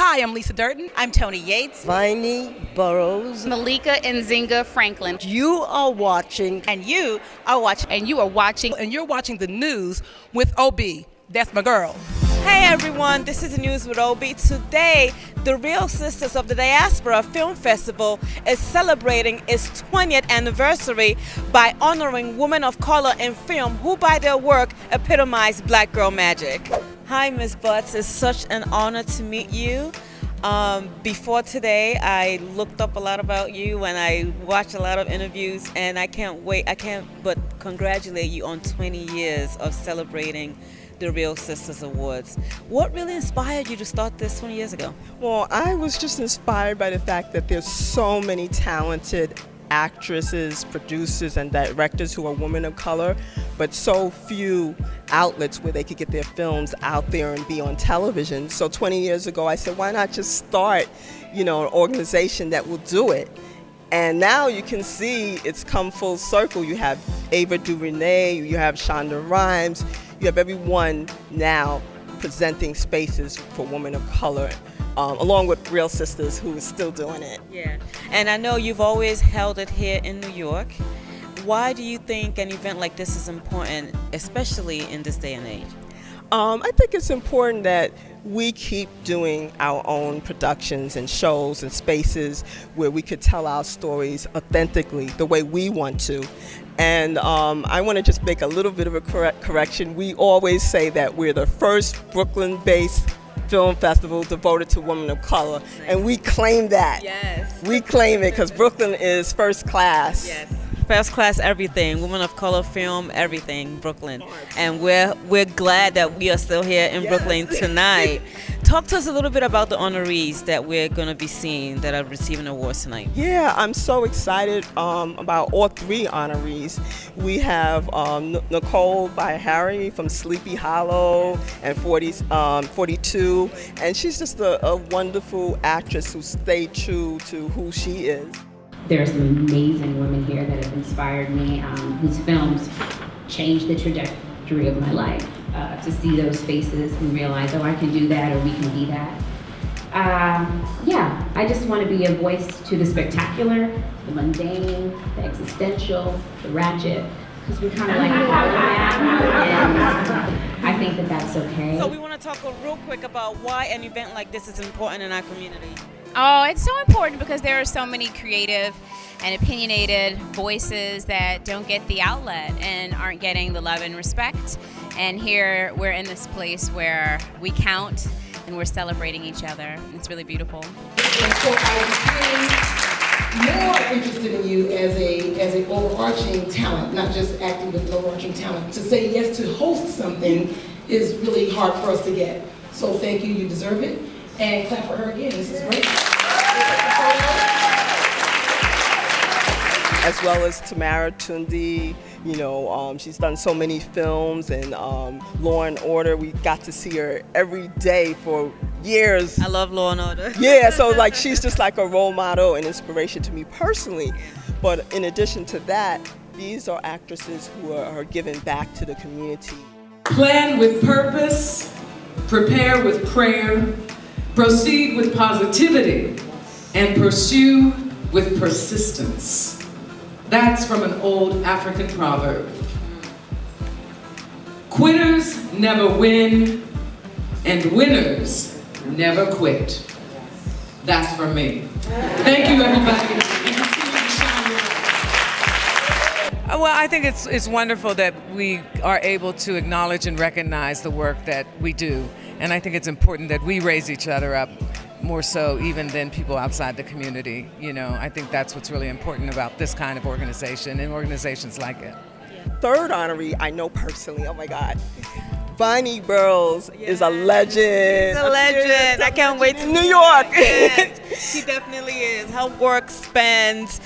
Hi, I'm Lisa Durden. I'm Tony Yates. Vinie Burrows. Malika Nzinga Franklin. You are watching. And you are watching. And you are watching. And you're watching the news with OB. That's my girl. Hey everyone, this is the News with OB. Today, the Real Sisters of the Diaspora Film Festival is celebrating its 20th anniversary by honoring women of color in film who by their work epitomize black girl magic. Hi Ms. Butts, it's such an honor to meet you. Before today, I looked up a lot about you and I watched a lot of interviews, and I can't but congratulate you on 20 years of celebrating the Real Sisters Awards. What really inspired you to start this 20 years ago? Well, I was just inspired by the fact that there's so many talented actresses, producers, and directors who are women of color, but so few outlets where they could get their films out there and be on television. So 20 years ago, I said, why not just start, an organization that will do it? And now you can see it's come full circle. You have Ava DuVernay, you have Shonda Rhimes, you have everyone now presenting spaces for women of color, along with Real Sisters who is still doing it. Yeah, and I know you've always held it here in New York. Why do you think an event like this is important, especially in this day and age? I think it's important that we keep doing our own productions and shows and spaces where we could tell our stories authentically the way we want to. And I want to just make a little bit of a correction. We always say that we're the first Brooklyn-based film festival devoted to women of color, and we claim that. Yes. We claim it because Brooklyn is first class. Yes. First class everything, women of color film, everything, Brooklyn. And we're glad that we are still here in Brooklyn tonight. Talk to us a little bit about the honorees that we're going to be seeing that are receiving awards tonight. Yeah, I'm so excited about all three honorees. We have Nicole Beharie from Sleepy Hollow and 42, and she's just a wonderful actress who stayed true to who she is. There are some amazing women here that have inspired me, whose films changed the trajectory of my life. To see those faces and realize, oh, I can do that, or we can be that. I just want to be a voice to the spectacular, the mundane, the existential, the ratchet, because we're kind of like all of that, and I think that that's okay. So we want to talk real quick about why an event like this is important in our community. Oh, it's so important because there are so many creative and opinionated voices that don't get the outlet and aren't getting the love and respect. And here we're in this place where we count and we're celebrating each other. It's really beautiful. And so I became more interested in you as a overarching talent, not just acting, but overarching talent. To say yes to host something is really hard for us to get. So thank you, you deserve it. And clap for her again, this is great. As well as Tamara Tunie, she's done so many films, and Law and Order, we got to see her every day for years. I love Law and Order. Yeah, so she's just like a role model and inspiration to me personally. But in addition to that, these are actresses who are giving back to the community. Plan with purpose, prepare with prayer, proceed with positivity, and pursue with persistence. That's from an old African proverb. Quitters never win, and winners never quit. That's from me. Thank you, everybody. Well, I think it's wonderful that we are able to acknowledge and recognize the work that we do. And I think it's important that we raise each other up more so even than people outside the community. I think that's what's really important about this kind of organization and organizations like it. Third honoree I know personally, oh my God. Vinie Burrows is a legend. She's a legend. I can't wait to New York. She definitely is. Her work spans,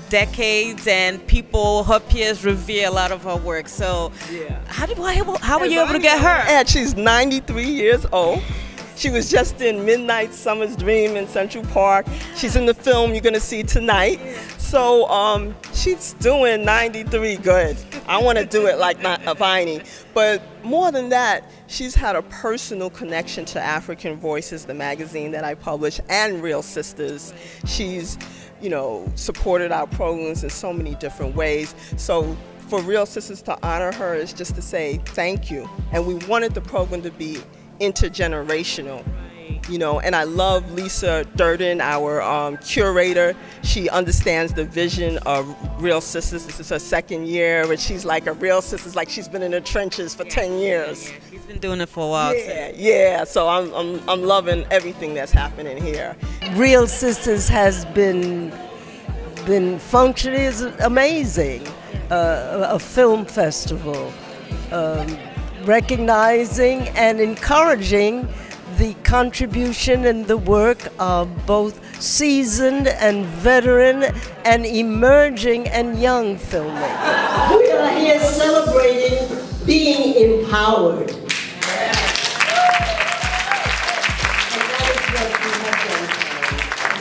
decades, and her peers revere a lot of her work. So, how were you able to get her? And she's 93 years old. She was just in Midnight Summer's Dream in Central Park. She's in the film you're going to see tonight. So she's doing 93 good. I want to do it like Vinie. But more than that, she's had a personal connection to African Voices, the magazine that I publish, and Real Sisters. She's, supported our programs in so many different ways. So for Real Sisters to honor her is just to say thank you. And we wanted the program to be intergenerational. And I love Lisa Durden, our curator. She understands the vision of Real Sisters. This is her second year, but she's like a Real Sisters, like she's been in the trenches for 10 years. Yeah. She's been doing it for a while. Yeah. So I'm loving everything that's happening here. Real Sisters has been functioning. Is amazing. A film festival, recognizing and encouraging the contribution and the work of both seasoned and veteran and emerging and young filmmakers. We are here celebrating being empowered. And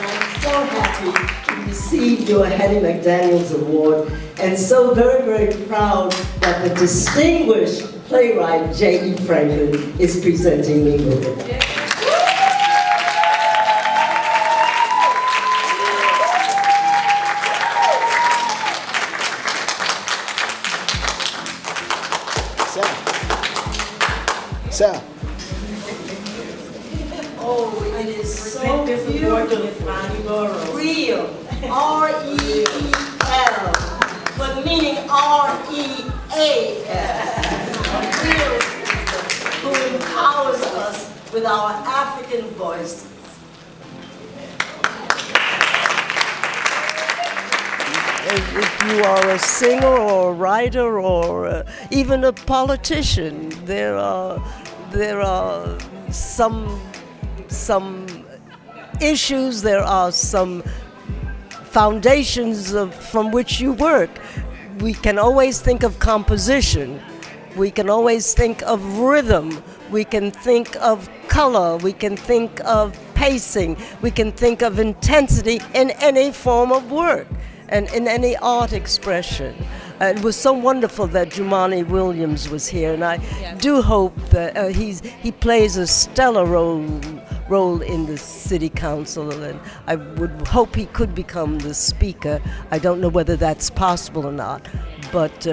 I'm so happy to receive your Hattie McDaniels Award, and so very, very proud that the distinguished playwright J.E. Franklin is presenting me with it. Sal. Oh, it is so beautiful. Vinie Burrows. Real. R-E-E-L. But meaning R-E-A-L. Real, who empowers us with our African voices. If you are a singer or a writer or even a politician, there are some issues, there are some foundations from which you work. We can always think of composition. We can always think of rhythm. We can think of color. We can think of pacing. We can think of intensity in any form of work and in any art expression. It was so wonderful that Jumaane Williams was here, and I do hope that he plays a stellar role in the city council, and I would hope he could become the speaker. I don't know whether that's possible or not, but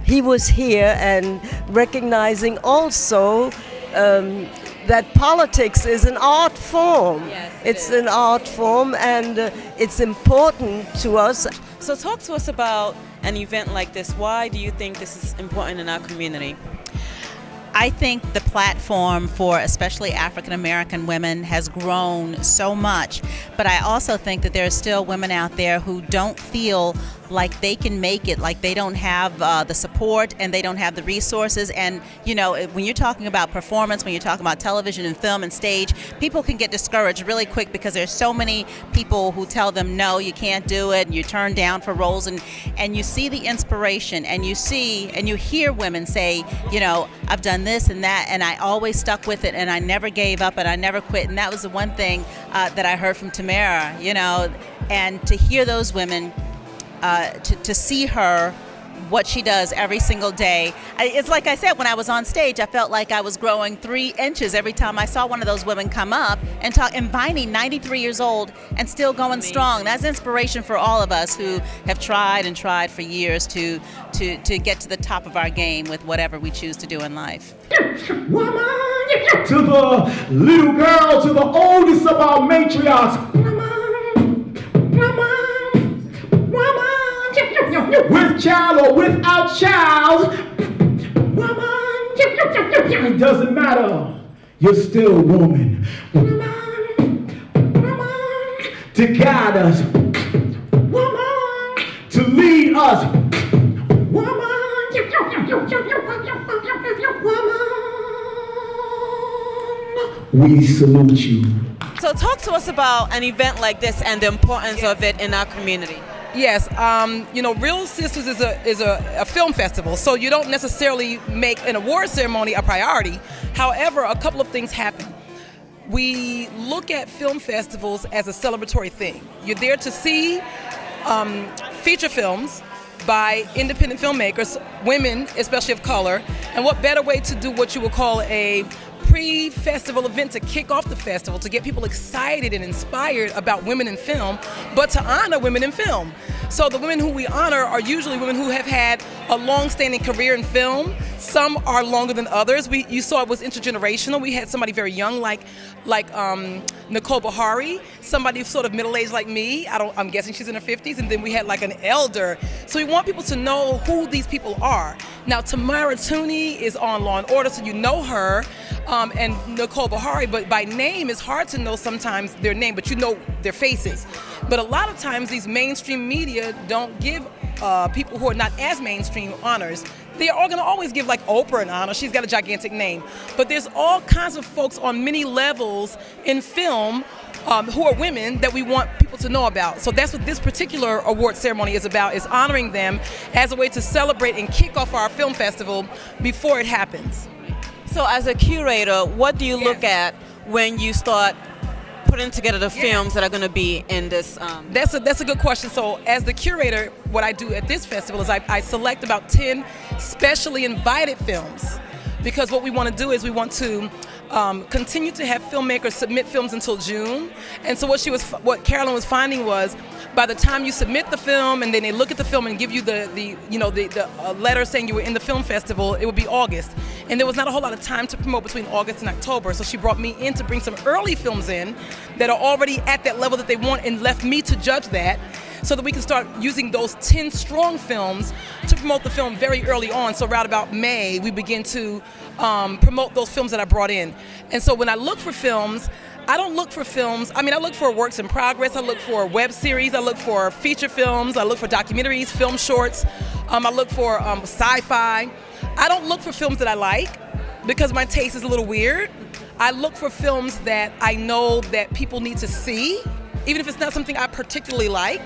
he was here, and recognizing also that politics is an art form. Yes, it's an art form, and it's important to us. So talk to us about an event like this. Why do you think this is important in our community? I think the platform for especially African American women has grown so much, but I also think that there are still women out there who don't feel like they can make it, like they don't have the support and they don't have the resources. And when you're talking about performance, when you're talking about television and film and stage, people can get discouraged really quick because there's so many people who tell them no, you can't do it, and you turn down for roles, and you see the inspiration, and you hear women say, I've done this and that, and I always stuck with it, and I never gave up, and I never quit. And that was the one thing that I heard from Tamara, and to hear those women, to see her, what she does every single day. It's like I said, when I was on stage, I felt like I was growing 3 inches every time I saw one of those women come up and talk. And Vinie, 93 years old and still going strong. That's inspiration for all of us who have tried and tried for years to get to the top of our game with whatever we choose to do in life. Woman, to the little girl, to the oldest of our matriarchs. With child or without child, woman, it doesn't matter, you're still a woman. Woman, to guide us, woman, to lead us, woman. We salute you. So talk to us about an event like this and the importance of it in our community. Yes, Real Sisters is a film festival, so you don't necessarily make an award ceremony a priority. However, a couple of things happen. We look at film festivals as a celebratory thing. You're there to see feature films by independent filmmakers, women, especially of color. And what better way to do what you would call a pre-festival event to kick off the festival, to get people excited and inspired about women in film, but to honor women in film. So the women who we honor are usually women who have had a long-standing career in film. Some are longer than others. You saw it was intergenerational. We had somebody very young like Nicole Beharie, somebody sort of middle-aged like me. I'm guessing she's in her 50s, and then we had like an elder. So we want people to know who these people are. Now Tamara Tunie is on Law & Order, so you know her, and Nicole Beharie, but by name it's hard to know sometimes their name, but you know their faces. But a lot of times these mainstream media don't give people who are not as mainstream honors. They are going to always give like Oprah an honor. She's got a gigantic name. But there's all kinds of folks on many levels in film who are women that we want people to know about. So that's what this particular award ceremony is about, is honoring them as a way to celebrate and kick off our film festival before it happens. So as a curator, what do you look at when you start putting together the films that are going to be in this? That's a good question. So as the curator, what I do at this festival is I select about 10 specially invited films, because what we want to do is we want to continue to have filmmakers submit films until June. And so what Carolyn was finding was, by the time you submit the film and then they look at the film and give you the letter saying you were in the film festival, it would be August. And there was not a whole lot of time to promote between August and October. So she brought me in to bring some early films in that are already at that level that they want, and left me to judge that, so that we can start using those 10 strong films to promote the film very early on. So right about May, we begin to promote those films that I brought in. And so when I look for films, I don't look for films, I look for works in progress, I look for web series, I look for feature films, I look for documentaries, film shorts, I look for sci-fi. I don't look for films that I like, because my taste is a little weird. I look for films that I know that people need to see, even if it's not something I particularly like.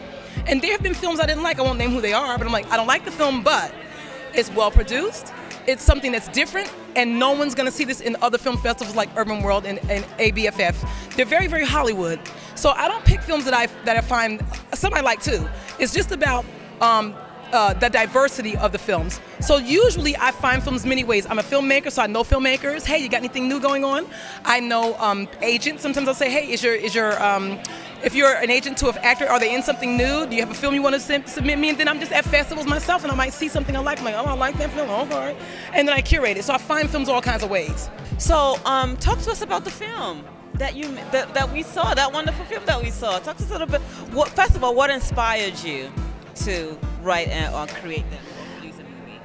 And there have been films I didn't like, I won't name who they are, but I'm like, I don't like the film, but it's well produced, it's something that's different, and no one's gonna see this in other film festivals like Urban World and ABFF. They're very, very Hollywood. So I don't pick films that I find, some I like too. It's just about the diversity of the films. So usually I find films many ways. I'm a filmmaker, so I know filmmakers. Hey, you got anything new going on? I know agents. Sometimes I'll say, hey, if you're an agent to an actor, are they in something new? Do you have a film you want to submit me? And then I'm just at festivals myself, and I might see something I like. I'm like, oh, I like that film. Oh, all right. And then I curate it. So I find films all kinds of ways. So talk to us about the film that we saw, that wonderful film that we saw. Talk to us a little bit. First of all, what inspired you to write or create them?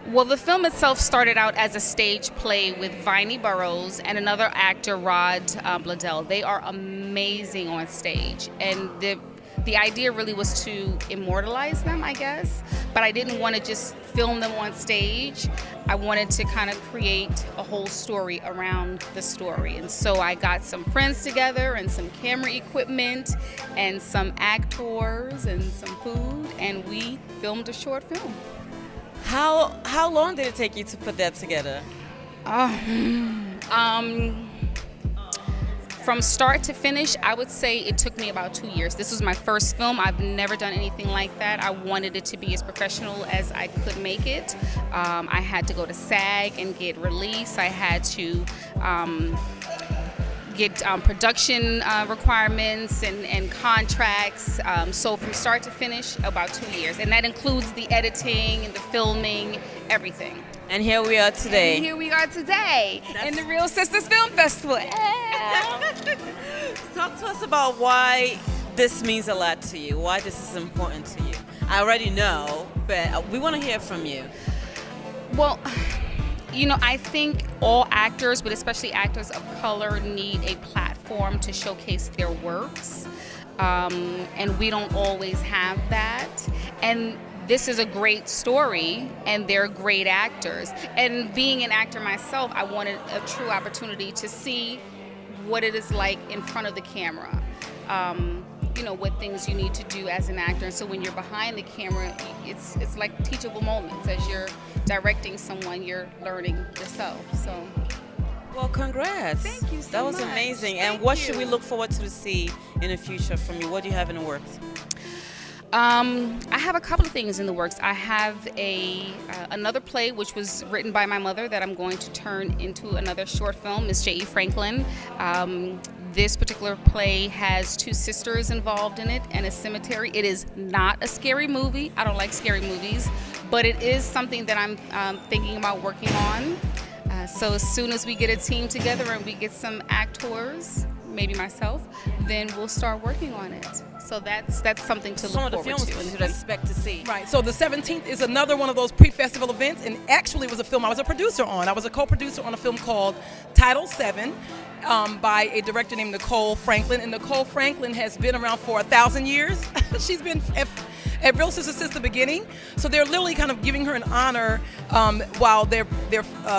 Well, the film itself started out as a stage play with Vinie Burrows and another actor, Rod Bladell. They are amazing on stage, and the idea really was to immortalize them, I guess, but I didn't want to just film them on stage. I wanted to kind of create a whole story around the story. And so I got some friends together and some camera equipment and some actors and some food, and we filmed a short film. How long did it take you to put that together? From start to finish, I would say it took me about 2 years. This was my first film. I've never done anything like that. I wanted it to be as professional as I could make it. I had to go to SAG and get release. I had to get production requirements and contracts. So from start to finish, about 2 years. And that includes the editing and the filming, everything. And here we are today. And here we are today in the Real Sisters Film Festival. Talk to us about why this means a lot to you, why this is important to you. I already know, but we want to hear from you. Well, I think all actors, but especially actors of color, need a platform to showcase their works. And we don't always have that. And this is a great story, and they're great actors. And being an actor myself, I wanted a true opportunity to see what it is like in front of the camera. What things you need to do as an actor. And so when you're behind the camera, it's like teachable moments. As you're directing someone, you're learning yourself. So, well, congrats. Thank you so much. That was amazing. And what should we look forward to see in the future from you? What do you have in the works? I have a couple of things in the works. I have another play which was written by my mother that I'm going to turn into another short film, Miss J.E. Franklin. This particular play has 2 sisters involved in it and a cemetery. It is not a scary movie. I don't like scary movies, but it is something that I'm thinking about working on. So as soon as we get a team together and we get some actors, maybe myself, then we'll start working on it. So that's something to look forward to. Some of the films you expect to see. Right, so the 17th is another one of those pre-festival events, and actually it was a film I was a producer on. I was a co-producer on a film called Title VII by a director named Nicole Franklin, and Nicole Franklin has been around for 1,000 years. She's been at Real Sisters since the beginning, so they're literally kind of giving her an honor while they're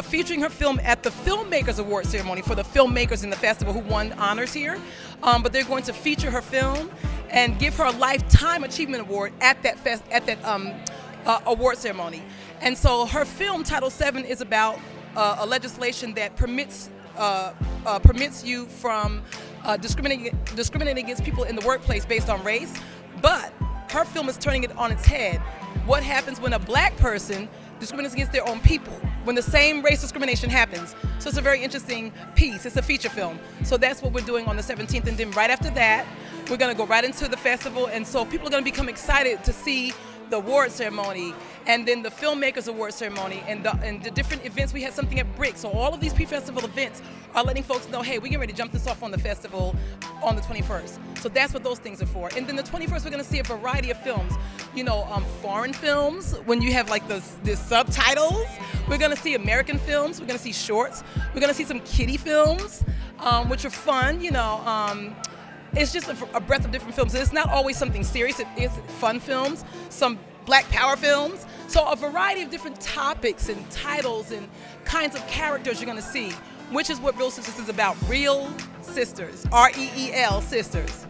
featuring her film at the Filmmakers Award ceremony for the filmmakers in the festival who won honors here. But they're going to feature her film and give her a Lifetime Achievement Award at that award ceremony. And so her film, Title VII, is about a legislation that permits you from discriminating against people in the workplace based on race. But her film is turning it on its head. What happens when a black person discriminates against their own people, when the same race discrimination happens? So it's a very interesting piece. It's a feature film. So that's what we're doing on the 17th. And then right after that, we're going to go right into the festival. And so people are going to become excited to see the award ceremony and then the Filmmakers Award ceremony and the different events. We had something at Brick. So all of these pre-festival events are letting folks know, hey, we're getting ready to jump this off on the festival on the 21st. So that's what those things are for. And then the 21st, we're going to see a variety of films. You know, foreign films, when you have like the subtitles. We're going to see American films. We're going to see shorts. We're going to see some kiddie films, which are fun, you know. It's just a breadth of different films. It's not always something serious. It's fun films, some Black Power films. So a variety of different topics and titles and kinds of characters you're going to see, which is what Real Sisters is about. Real Sisters, R-E-E-L, sisters.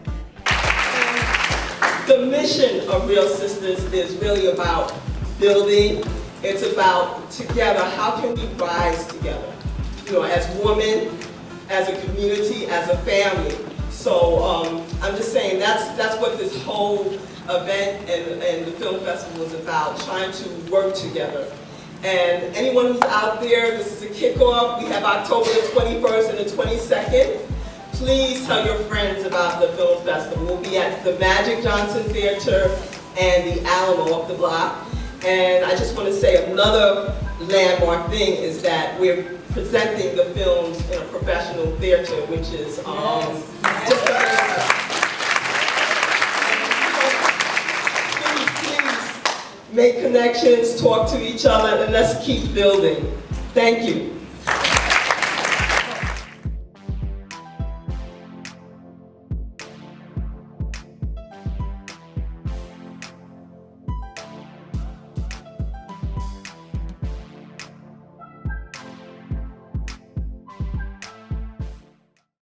The mission of Real Sisters is really about building. It's about together, how can we rise together? You know, as women, as a community, as a family. So I'm just saying that's what this whole event and the film festival is about, trying to work together. And anyone who's out there, this is a kickoff. We have October the 21st and the 22nd. Please tell your friends about the film festival. We'll be at the Magic Johnson Theatre and the Alamo up the block. And I just want to say another landmark thing is that we're presenting the films in a professional theater, which is just amazing. Please make connections, talk to each other, and let's keep building. Thank you.